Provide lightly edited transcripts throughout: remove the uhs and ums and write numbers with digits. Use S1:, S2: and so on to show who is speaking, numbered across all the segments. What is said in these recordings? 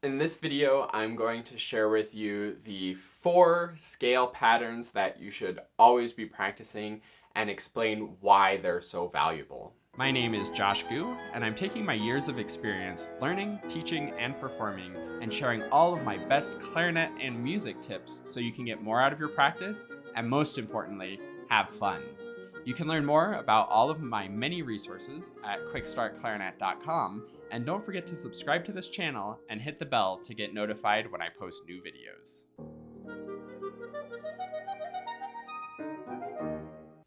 S1: In this video, I'm going to share with you the 4 scale patterns that you should always be practicing and explain why they're so valuable.
S2: My name is Josh Gu, and I'm taking my years of experience learning, teaching, and performing, and sharing all of my best clarinet and music tips so you can get more out of your practice, and most importantly, have fun. You can learn more about all of my many resources at quickstartclarinet.com, and don't forget to subscribe to this channel and hit the bell to get notified when I post new videos.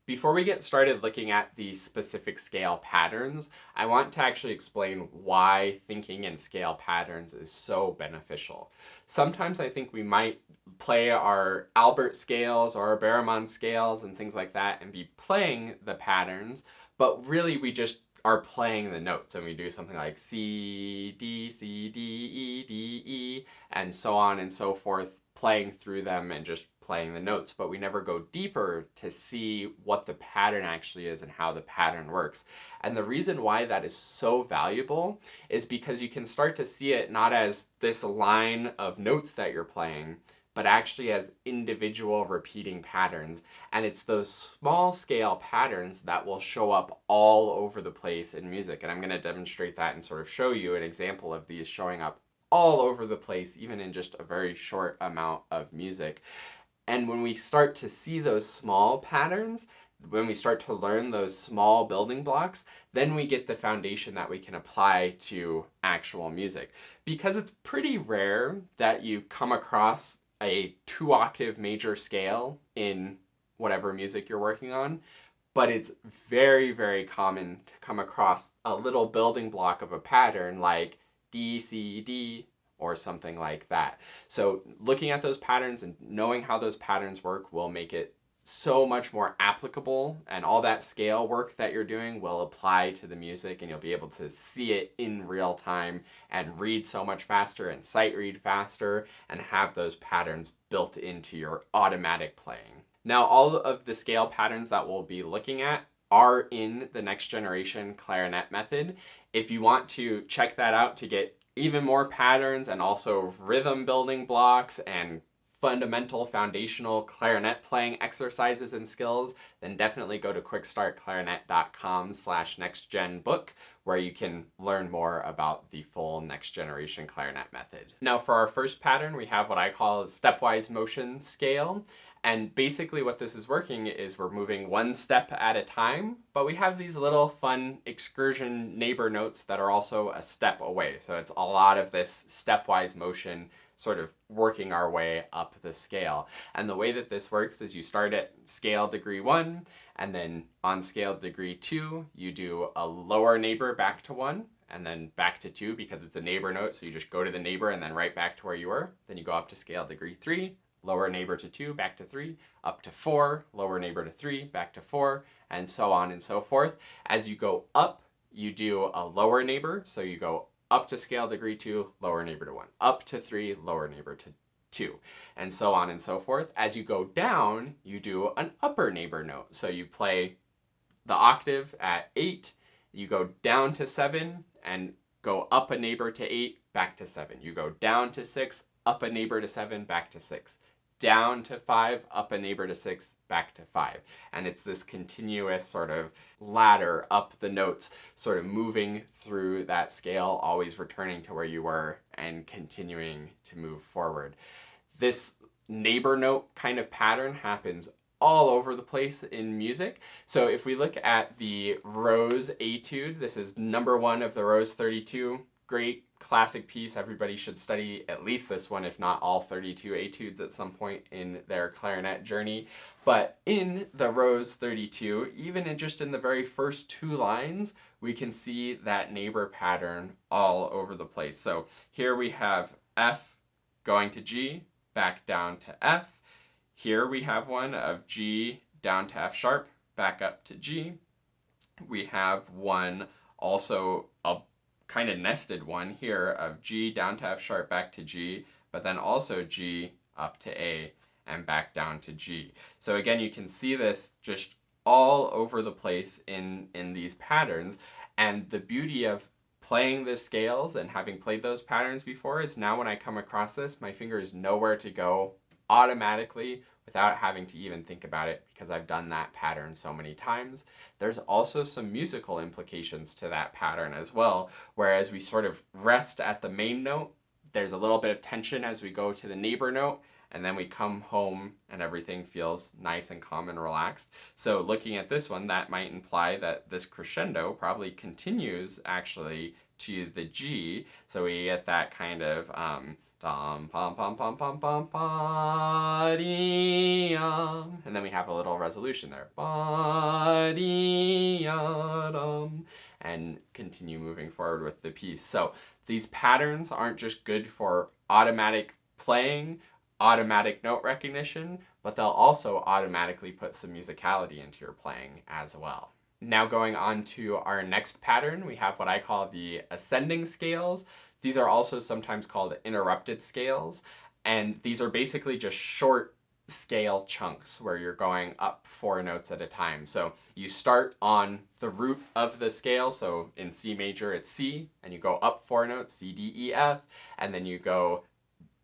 S1: Before we get started looking at the specific scale patterns, I want to actually explain why thinking in scale patterns is so beneficial. Sometimes I think we might play our Albert scales or our Barrymon scales and things like that and be playing the patterns, but really we just are playing the notes, and we do something like C, D, E, D, E, and so on and so forth, playing through them and just playing the notes, but we never go deeper to see what the pattern actually is and how the pattern works. And the reason why that is so valuable is because you can start to see it not as this line of notes that you're playing, but actually as individual repeating patterns. And it's those small scale patterns that will show up all over the place in music. And I'm going to demonstrate that and sort of show you an example of these showing up all over the place, even in just a very short amount of music. And when we start to see those small patterns, when we start to learn those small building blocks, then we get the foundation that we can apply to actual music. Because it's pretty rare that you come across a 2-octave major scale in whatever music you're working on, but it's very, very common to come across a little building block of a pattern like D, C, D, or something like that. So looking at those patterns and knowing how those patterns work will make it so much more applicable, and all that scale work that you're doing will apply to the music, and you'll be able to see it in real time and read so much faster and sight read faster and have those patterns built into your automatic playing. Now, all of the scale patterns that we'll be looking at are in the next generation clarinet method. If you want to check that out to get even more patterns and also rhythm building blocks and fundamental foundational clarinet playing exercises and skills, then definitely go to quickstartclarinet.com/nextgenbook, where you can learn more about the full next generation clarinet method. Now for our first pattern, we have what I call a stepwise motion scale. And basically what this is working is we're moving one step at a time, but we have these little fun excursion neighbor notes that are also a step away. So it's a lot of this stepwise motion sort of working our way up the scale. And the way that this works is you start at scale degree 1, and then on scale degree 2, you do a lower neighbor back to 1, and then back to 2 because it's a neighbor note. So you just go to the neighbor and then right back to where you were. Then you go up to scale degree 3, lower neighbor to 2, back to 3, up to 4, lower neighbor to 3, back to 4, and so on and so forth. As you go up, you do a lower neighbor, so you go up to scale degree 2, lower neighbor to 1, up to 3, lower neighbor to 2, and so on and so forth. As you go down, you do an upper neighbor note, so you play the octave at 8, you go down to 7, and go up a neighbor to 8, back to 7. You go down to 6, up a neighbor to 7, back to 6. Down to 5, up a neighbor to 6, back to 5. And it's this continuous sort of ladder up the notes, sort of moving through that scale, always returning to where you were and continuing to move forward. This neighbor note kind of pattern happens all over the place in music. So if we look at the Rose Etude, this is number 1 of the Rose 32, great classic piece. Everybody should study at least this one, if not all 32 etudes at some point in their clarinet journey. But in the Rose 32, even in the very first 2 lines, we can see that neighbor pattern all over the place. So here we have F going to G, back down to F. Here we have one of G down to F sharp, back up to G. We have one also a kind of nested one here of G down to F sharp, back to G, but then also G up to A and back down to G. So again, you can see this just all over the place in these patterns. And the beauty of playing the scales and having played those patterns before is now when I come across this, my finger is nowhere to go automatically without having to even think about it because I've done that pattern so many times. There's also some musical implications to that pattern as well, whereas we sort of rest at the main note, there's a little bit of tension as we go to the neighbor note, and then we come home and everything feels nice and calm and relaxed. So looking at this one, that might imply that this crescendo probably continues actually to the G. So we get that kind of dum pom pom pom pom pom pa dee and then we have a little resolution there. Ba dee dum, and continue moving forward with the piece. So these patterns aren't just good for automatic playing, automatic note recognition, but they'll also automatically put some musicality into your playing as well. Now going on to our next pattern, we have what I call the ascending scales. These are also sometimes called interrupted scales, and these are basically just short scale chunks where you're going up 4 notes at a time. So you start on the root of the scale, so in C major it's C, and you go up 4 notes, C, D, E, F, and then you go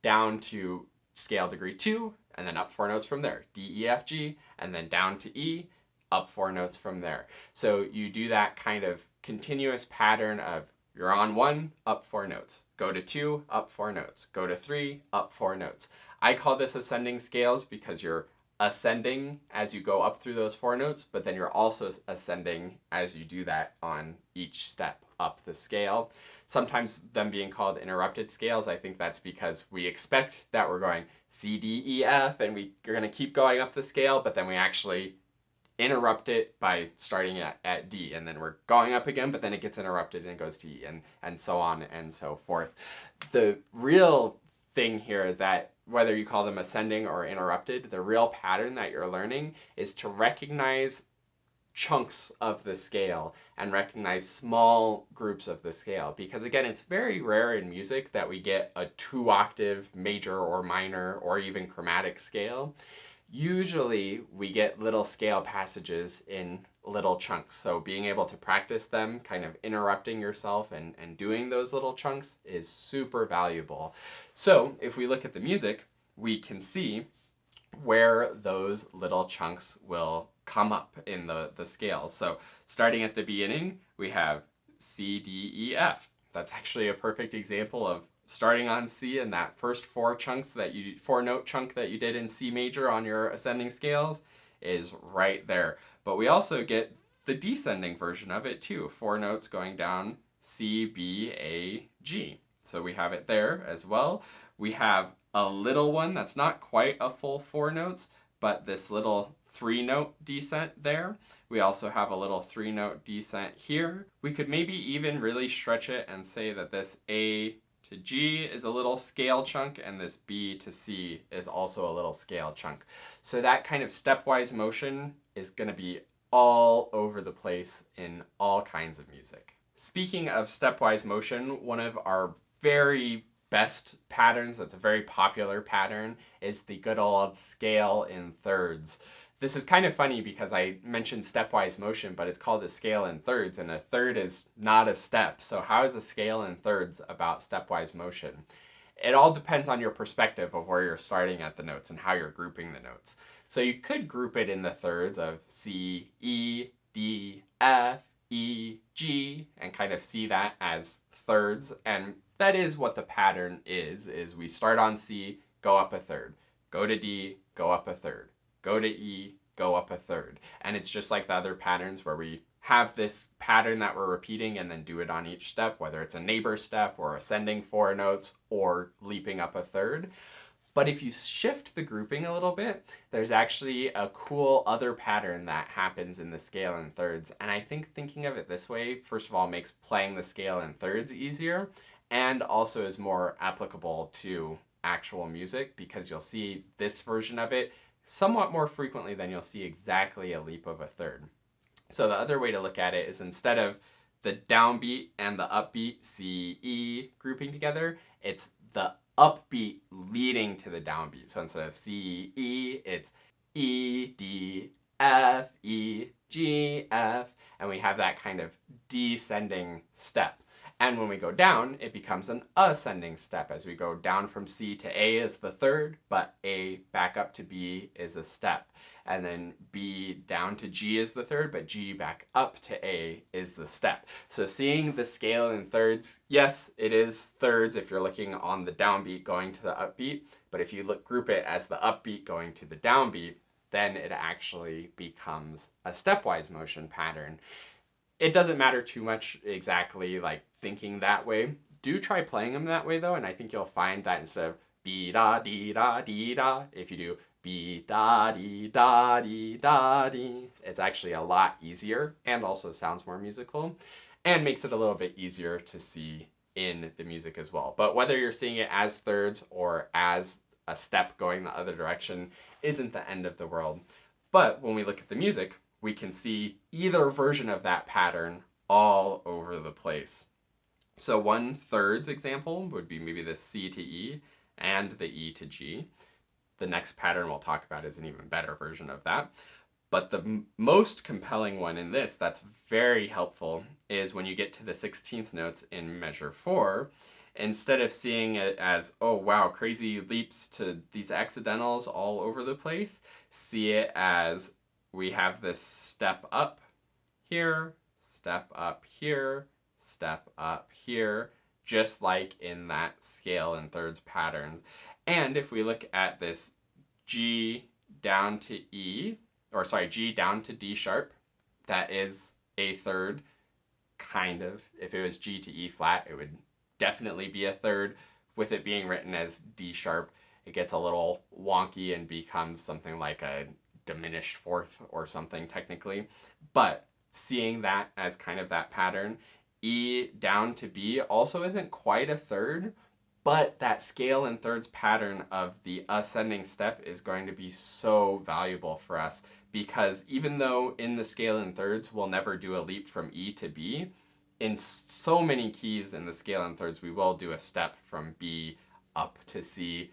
S1: down to scale degree 2, and then up 4 notes from there, D, E, F, G, and then down to E, up 4 notes from there. So you do that kind of continuous pattern of you're on 1, up 4 notes, go to 2, up 4 notes, go to 3, up 4 notes. I call this ascending scales because you're ascending as you go up through those 4 notes, but then you're also ascending as you do that on each step up the scale. Sometimes them being called interrupted scales, I think that's because we expect that we're going C, D, E, F, and we're going to keep going up the scale, but then we actually interrupt it by starting at D, and then we're going up again, but then it gets interrupted and it goes to E, and so on and so forth. The real thing here, that whether you call them ascending or interrupted, the real pattern that you're learning is to recognize chunks of the scale and recognize small groups of the scale, because again, it's very rare in music that we get a 2-octave major or minor or even chromatic scale. Usually we get little scale passages in little chunks, so being able to practice them, kind of interrupting yourself and doing those little chunks is super valuable. So if we look at the music, we can see where those little chunks will come up in the scale. So starting at the beginning, we have C, D, E, F. That's actually a perfect example of starting on C, and that first 4 note chunk that you did in C major on your ascending scales is right there. But we also get the descending version of it too, 4 notes going down C, B, A, G. So we have it there as well. We have a little one that's not quite a full 4 notes, but this little 3-note descent there. We also have a little 3-note descent here. We could maybe even really stretch it and say that this A to G is a little scale chunk, and this B to C is also a little scale chunk. So that kind of stepwise motion is going to be all over the place in all kinds of music. Speaking of stepwise motion, one of our very best patterns, that's a very popular pattern, is the good old scale in thirds. This is kind of funny because I mentioned stepwise motion, but it's called a scale in thirds, and a third is not a step. So how is a scale in thirds about stepwise motion? It all depends on your perspective of where you're starting at the notes and how you're grouping the notes. So you could group it in the thirds of C, E, D, F, E, G, and kind of see that as thirds. And that is what the pattern is we start on C, go up a third, go to D, go up a third, go to E, go up a third. And it's just like the other patterns where we have this pattern that we're repeating and then do it on each step, whether it's a neighbor step or ascending 4 notes or leaping up a third. But if you shift the grouping a little bit, there's actually a cool other pattern that happens in the scale in thirds. And I think thinking of it this way, first of all, makes playing the scale in thirds easier, and also is more applicable to actual music, because you'll see this version of it somewhat more frequently than you'll see exactly a leap of a third. So the other way to look at it is, instead of the downbeat and the upbeat C, E grouping together, it's the upbeat leading to the downbeat. So instead of C, E, it's E, D, F, E, G, F, and we have that kind of descending step. And when we go down, it becomes an ascending step. As we go down from C to A is the third, but A back up to B is a step. And then B down to G is the third, but G back up to A is the step. So seeing the scale in thirds, yes, it is thirds if you're looking on the downbeat going to the upbeat, but if you group it as the upbeat going to the downbeat, then it actually becomes a stepwise motion pattern. It doesn't matter too much exactly like thinking that way. Do try playing them that way though, and I think you'll find that instead of be da dee da dee da, if you do be da dee da dee da dee, it's actually a lot easier and also sounds more musical and makes it a little bit easier to see in the music as well. But whether you're seeing it as thirds or as a step going the other direction isn't the end of the world. But when we look at the music, we can see either version of that pattern all over the place. So 1/3 example would be maybe the C to E and the E to G. The next pattern we'll talk about is an even better version of that. But the most compelling one in this that's very helpful is when you get to the 16th notes in measure 4, instead of seeing it as, oh wow, crazy leaps to these accidentals all over the place, see it as we have this step up here, step up here, step up here, just like in that scale in thirds pattern. And if we look at this G down to E, or sorry, G down to D sharp, that is a third, kind of. If it was G to E flat, it would definitely be a third. With it being written as D sharp, it gets a little wonky and becomes something like a diminished fourth or something technically. But seeing that as kind of that pattern, E down to B also isn't quite a third, but that scale in thirds pattern of the ascending step is going to be so valuable for us, because even though in the scale in thirds we'll never do a leap from E to B, in so many keys in the scale in thirds we will do a step from B up to C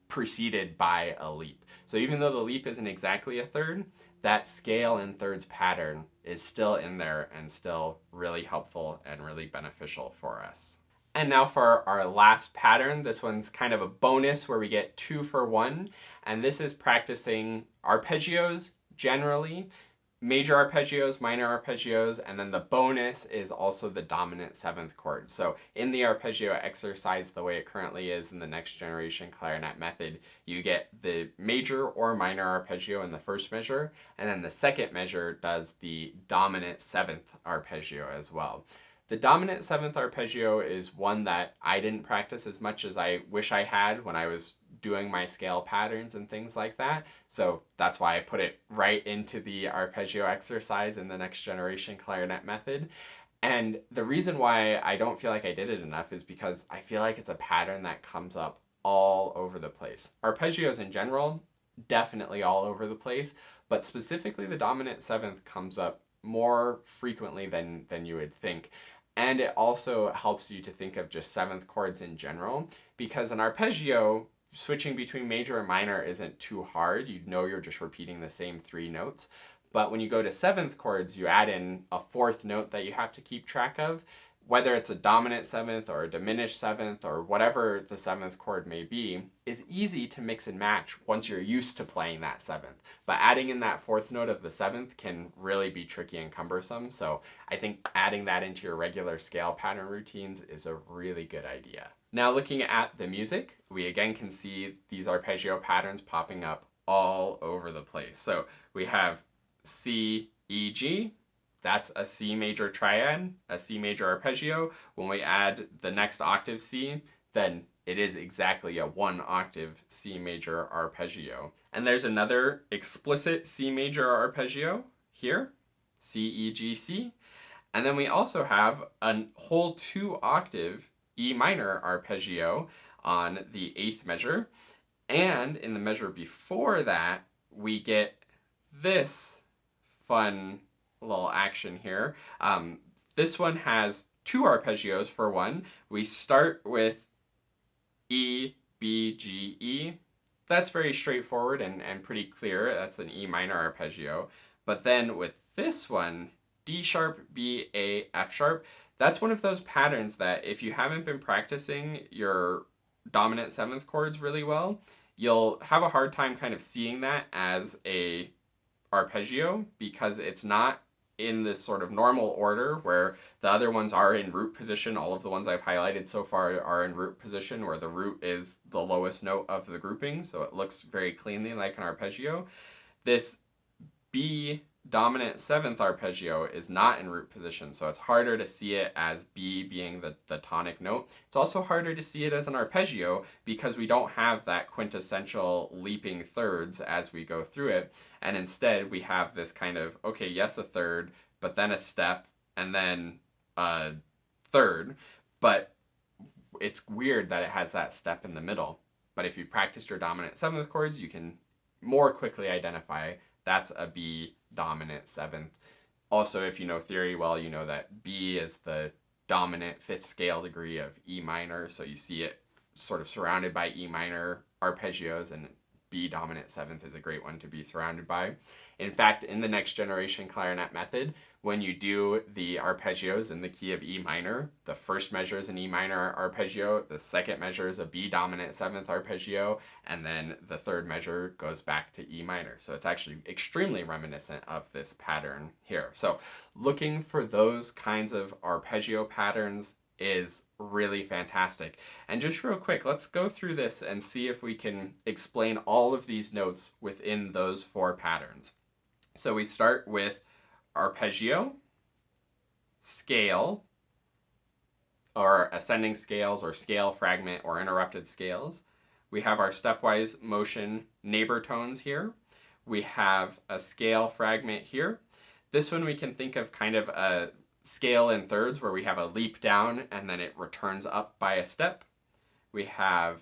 S1: preceded by a leap. So even though the leap isn't exactly a third, that scale in thirds pattern is still in there and still really helpful and really beneficial for us. And now for our last pattern. This one's kind of a bonus where we get 2 for 1, and this is practicing arpeggios generally, major arpeggios, minor arpeggios, and then the bonus is also the dominant 7th chord. So in the arpeggio exercise, the way it currently is in the next generation clarinet method, you get the major or minor arpeggio in the first measure, and then the second measure does the dominant 7th arpeggio as well. The dominant 7th arpeggio is one that I didn't practice as much as I wish I had when I was doing my scale patterns and things like that. So that's why I put it right into the arpeggio exercise in the next generation clarinet method. And the reason why I don't feel like I did it enough is because I feel like it's a pattern that comes up all over the place. Arpeggios in general, definitely all over the place, but specifically the dominant 7th comes up more frequently than you would think. And it also helps you to think of just 7th chords in general, because an arpeggio, switching between major and minor isn't too hard. You know you're just repeating the same 3 notes. But when you go to 7th chords, you add in a 4th note that you have to keep track of. Whether it's a dominant 7th or a diminished 7th or whatever the 7th chord may be, is easy to mix and match once you're used to playing that 7th. But adding in that 4th note of the 7th can really be tricky and cumbersome. So I think adding that into your regular scale pattern routines is a really good idea. Now looking at the music, we again can see these arpeggio patterns popping up all over the place. So we have C, E, G. That's a C major triad, a C major arpeggio. When we add the next octave C, then it is exactly a 1 octave C major arpeggio. And there's another explicit C major arpeggio here, C, E, G, C. And then we also have a whole 2 octave E minor arpeggio on the 8th measure. And in the measure before that, we get this fun little action here. This one has 2 arpeggios for one. We start with E, B, G, E. That's very straightforward and pretty clear. That's an E minor arpeggio. But then with this one, D sharp, B, A, F sharp, That's one of those patterns that if you haven't been practicing your dominant seventh chords really well, you'll have a hard time kind of seeing that as a arpeggio because it's not in this sort of normal order where the other ones are in root position. All of the ones I've highlighted so far are in root position where the root is the lowest note of the grouping, so it looks very cleanly like an arpeggio. This B dominant seventh arpeggio is not in root position, so it's harder to see it as B being the tonic note. It's also harder to see it as an arpeggio because we don't have that quintessential leaping thirds as we go through it, and instead we have this kind of, okay, yes, a third, but then a step, and then a third, but it's weird that it has that step in the middle. But if you practiced your dominant seventh chords, you can more quickly identify that's a B dominant seventh. Also, if you know theory well, you know that B is the dominant fifth scale degree of E minor, so you see it sort of surrounded by E minor arpeggios, and B dominant seventh is a great one to be surrounded by. In fact, in the next generation clarinet method, when you do the arpeggios in the key of E minor, the first measure is an E minor arpeggio, the second measure is a B dominant seventh arpeggio, and then the third measure goes back to E minor. So it's actually extremely reminiscent of this pattern here. So looking for those kinds of arpeggio patterns is really fantastic. And just real quick, let's go through this and see if we can explain all of these notes within those four patterns. So we start with arpeggio, scale, or ascending scales, or scale fragment, or interrupted scales. We have our stepwise motion neighbor tones here. We have a scale fragment here. This one we can think of kind of a scale in thirds where we have a leap down and then it returns up by a step. We have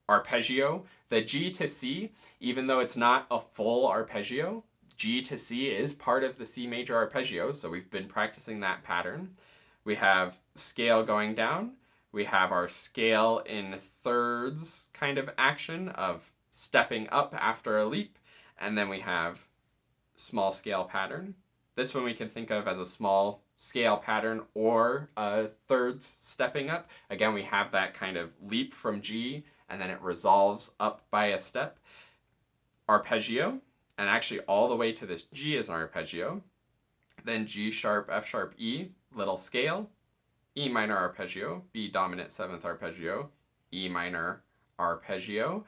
S1: arpeggio. The G to C, even though it's not a full arpeggio, G to C is part of the C major arpeggio, so we've been practicing that pattern. We have scale going down. We have our scale in thirds kind of action of stepping up after a leap, and then we have small scale pattern. This one we can think of as a small scale pattern or a thirds stepping up. Again, we have that kind of leap from G, and then it resolves up by a step. Arpeggio, and actually all the way to this G is an arpeggio. Then G sharp, F sharp, E, little scale, E minor arpeggio, B dominant seventh arpeggio, E minor arpeggio.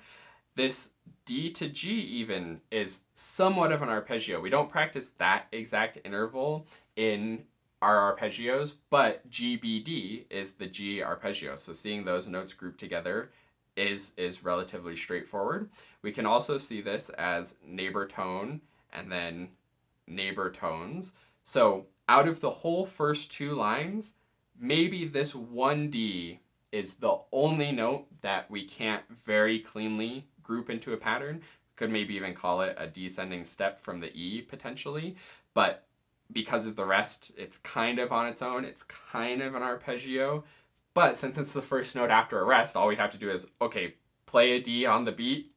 S1: This D to G even is somewhat of an arpeggio. We don't practice that exact interval in our arpeggios, but GBD is the G arpeggio. So seeing those notes grouped together is relatively straightforward. We can also see this as neighbor tone and then neighbor tones. So out of the whole first two lines, maybe this 1D is the only note that we can't very cleanly group into a pattern. Could maybe even call it a descending step from the E potentially, but because of the rest, it's kind of on its own. It's kind of an arpeggio. But since it's the first note after a rest, all we have to do is, okay, play a D on the beat,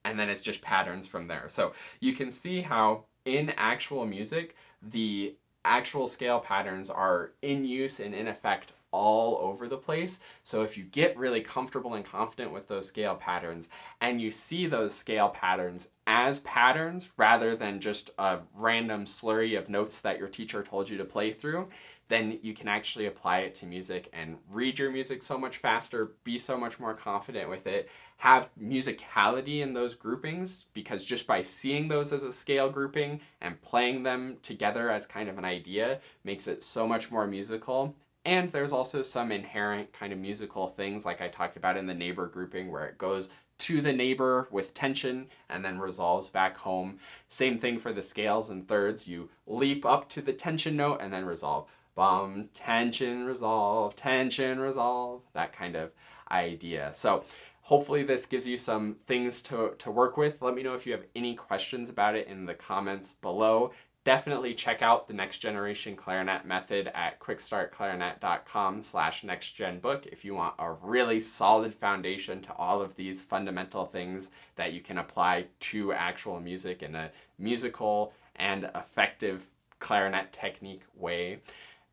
S1: and then it's just patterns from there. So you can see how in actual music, the actual scale patterns are in use and in effect all over the place. So if you get really comfortable and confident with those scale patterns, and you see those scale patterns as patterns rather than just a random slurry of notes that your teacher told you to play through, then you can actually apply it to music and read your music so much faster, be so much more confident with it, have musicality in those groupings, because just by seeing those as a scale grouping and playing them together as kind of an idea makes it so much more musical. And there's also some inherent kind of musical things like I talked about in the neighbor grouping where it goes to the neighbor with tension and then resolves back home. Same thing for the scales and thirds. You leap up to the tension note and then resolve. Bum, tension, resolve, that kind of idea. So hopefully this gives you some things to work with. Let me know if you have any questions about it in the comments below. Definitely check out the Next Generation Clarinet method at quickstartclarinet.com/nextgenbook if you want a really solid foundation to all of these fundamental things that you can apply to actual music in a musical and effective clarinet technique way.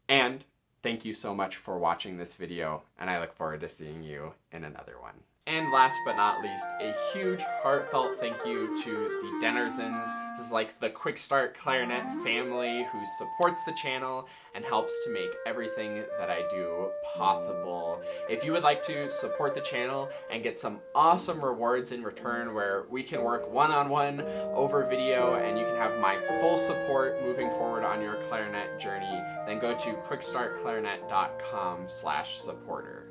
S1: And Thank you so much for watching this video, and I look forward to seeing you in another one. And last but not least, a huge heartfelt thank you to the Dennersons. This is like the Quick Start Clarinet family who supports the channel and helps to make everything that I do possible. If you would like to support the channel and get some awesome rewards in return where we can work one-on-one over video and you can have my full support moving forward on your clarinet journey, then go to quickstartclarinet.com/supporter.